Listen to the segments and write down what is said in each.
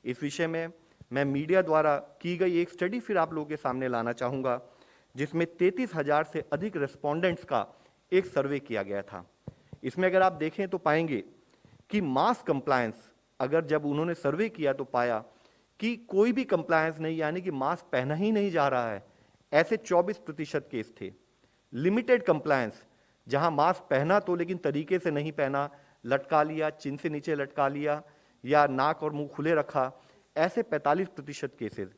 इस विषय में मैं मीडिया द्वारा की गई एक स्टडी फिर आप लोगों के सामने लाना चाहूँगा, जिसमें 33,000 से अधिक रेस्पोंडेंट्स का एक सर्वे किया गया था। इसमें अगर आप देखें तो पाएंगे कि मास कंप्लायंस, अगर जब उन्होंने सर्वे किया तो पाया कि कोई भी कंप्लायंस नहीं, यानी कि मास्क पहना ही नहीं जा रहा है, ऐसे 24% केस थे। लिमिटेड कंप्लायंस, जहां मास्क पहना तो लेकिन तरीके से नहीं पहना, लटका लिया, चिन से नीचे लटका लिया या नाक और मुंह खुले रखा, ऐसे 45% cases.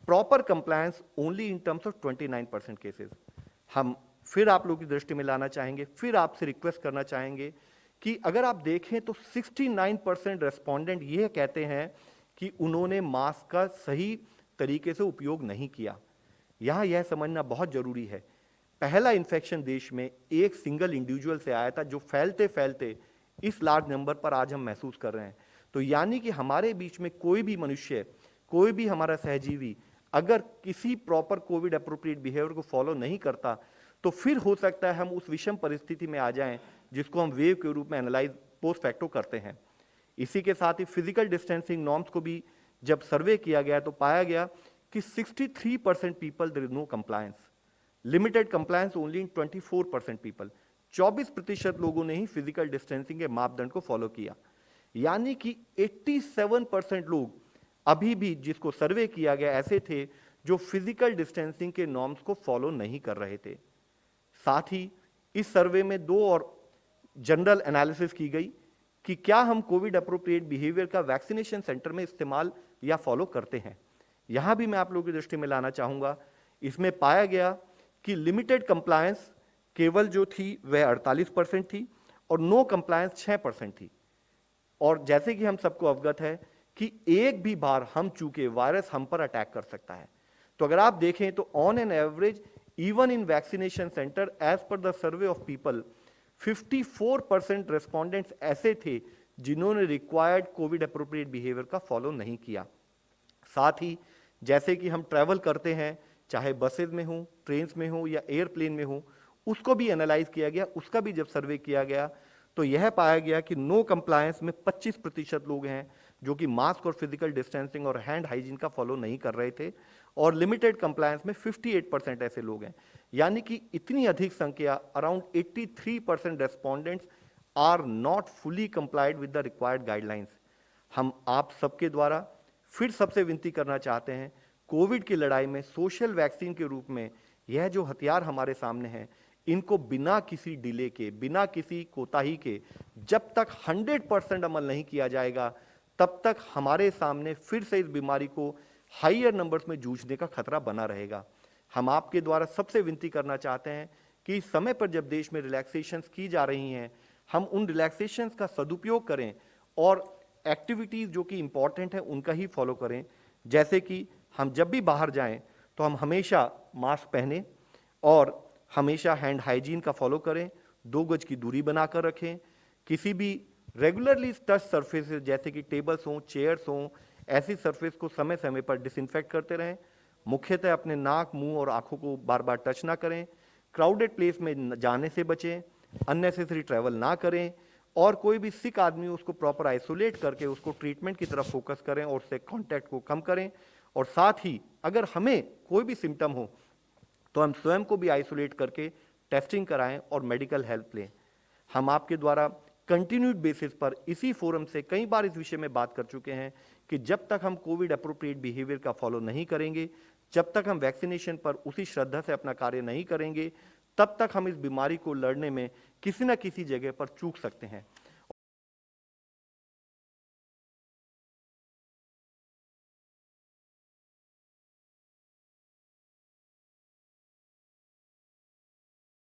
Proper compliance only in terms of 29% cases. हम फिर आप लोगों की दृष्टि में लाना चाहेंगे, फिर आपसे रिक्वेस्ट करना चाहेंगे कि अगर आप देखें तो 69% रेस्पोंडेंट ये कहते हैं कि उन्होंने मास्क का सही तरीके से उपयोग नहीं किया। यहां यह समझना बहुत जरूरी है, पहला इन्फेक्शन देश में एक सिंगल इंडिविजुअल से आया था, जो फैलते फैलते इस लार्ज नंबर पर आज हम महसूस कर रहे हैं। तो यानी कि हमारे बीच में कोई भी मनुष्य, कोई भी हमारा सहजीवी अगर किसी प्रॉपर कोविड अप्रोप्रिएट बिहेवियर को फॉलो नहीं करता, तो फिर हो सकता है हम उस विषम परिस्थिति में आ जाएं जिसको हम वेव के रूप में एनालाइज पोस्ट फैक्टो करते हैं। इसी के साथ ही फिजिकल डिस्टेंसिंग नॉर्म्स को भी जब सर्वे किया गया तो पाया गया कि 63% people there is no compliance, limited compliance only in 24% people. 24% लोगों ने ही फिजिकल डिस्टेंसिंग के मापदंड को फॉलो किया। यानी कि 87% लोग अभी भी जिसको सर्वे किया गया ऐसे थे जो फिजिकल डिस्टेंसिंग के नॉर्म्स को फॉलो नहीं कर रहे थे। साथ ही इस सर्वे में दो और जनरल एनालिसिस की गई कि क्या हम कोविड अप्रोप्रिएट बिहेवियर का वैक्सीनेशन सेंटर में इस्तेमाल या फॉलो करते हैं। यहां भी मैं आप लोगों की दृष्टि में लाना चाहूंगा, इसमें पाया गया कि लिमिटेड कंप्लायंस केवल जो थी वह 48% थी और नो कंप्लायंस 6% थी। और जैसे कि हम सबको अवगत है कि एक भी बार हम चूके वायरस हम पर अटैक कर सकता है। तो अगर आप देखें तो on an average even in vaccination centre as per the survey of people 54% respondents ऐसे थे जिन्होंने रिक्वायर्ड कोविड अप्रोप्रिएट बिहेवियर का फॉलो नहीं किया। साथ ही जैसे कि हम ट्रैवल करते हैं, चाहे बसेज में हो, ट्रेन में हो या एयरप्लेन में हो, उसको भी एनालाइज किया गया, उसका भी जब सर्वे किया गया तो यह पाया गया कि नो कंप्लायंस में 25% लोग हैं जो कि मास्क और फिजिकल डिस्टेंसिंग और हैंड हाइजीन का फॉलो नहीं कर रहे थे, और लिमिटेड कंप्लायंस में 58% ऐसे लोग हैं। यानी कि इतनी अधिक संख्या, around 83% respondents are not fully complied with the required guidelines. हम आप सबके द्वारा फिर सबसे विनती करना चाहते हैं, कोविड की लड़ाई में सोशल वैक्सीन के रूप में यह जो हथियार हमारे सामने हैं, इनको बिना किसी डिले के, बिना किसी कोताही के जब तक 100% अमल नहीं किया जाएगा, तब तक हमारे सामने फिर से इस बीमारी को हाइयर नंबर्स में जूझने का खतरा बना रहेगा। हम आपके द्वारा सबसे विनती करना चाहते हैं कि इस समय पर जब देश में रिलैक्सेशंस की जा रही हैं, हम उन रिलैक्सेशंस का सदुपयोग करें और एक्टिविटीज जो कि इंपॉर्टेंट है उनका ही फॉलो करें। जैसे कि हम जब भी बाहर जाएं तो हम हमेशा मास्क पहने और हमेशा हैंड हाइजीन का फॉलो करें, 2 गज की दूरी बनाकर रखें, किसी भी रेगुलरली टच सरफेसेस जैसे कि टेबल्स हों, चेयर्स हों, ऐसी सरफेस को समय समय पर डिसइंफेक्ट करते रहें। मुख्यतः अपने नाक, मुंह और आंखों को बार बार टच ना करें, क्राउडेड प्लेस में जाने से बचें, अननेसेसरी ट्रैवल ना करें, और कोई भी सिक आदमी उसको प्रॉपर आइसोलेट करके उसको ट्रीटमेंट की तरफ फोकस करें और उससे कॉन्टैक्ट को कम करें। और साथ ही अगर हमें कोई भी सिम्टम हो तो हम स्वयं को भी आइसोलेट करके टेस्टिंग कराएं और मेडिकल हेल्प लें। हम आपके द्वारा कंटिन्यूड बेसिस पर इसी फोरम से कई बार इस विषय में बात कर चुके हैं कि जब तक हम कोविड अप्रोप्रिएट बिहेवियर का फॉलो नहीं करेंगे, जब तक हम वैक्सीनेशन पर उसी श्रद्धा से अपना कार्य नहीं करेंगे, तब तक हम इस बीमारी को लड़ने में किसी न किसी जगह पर चूक सकते हैं।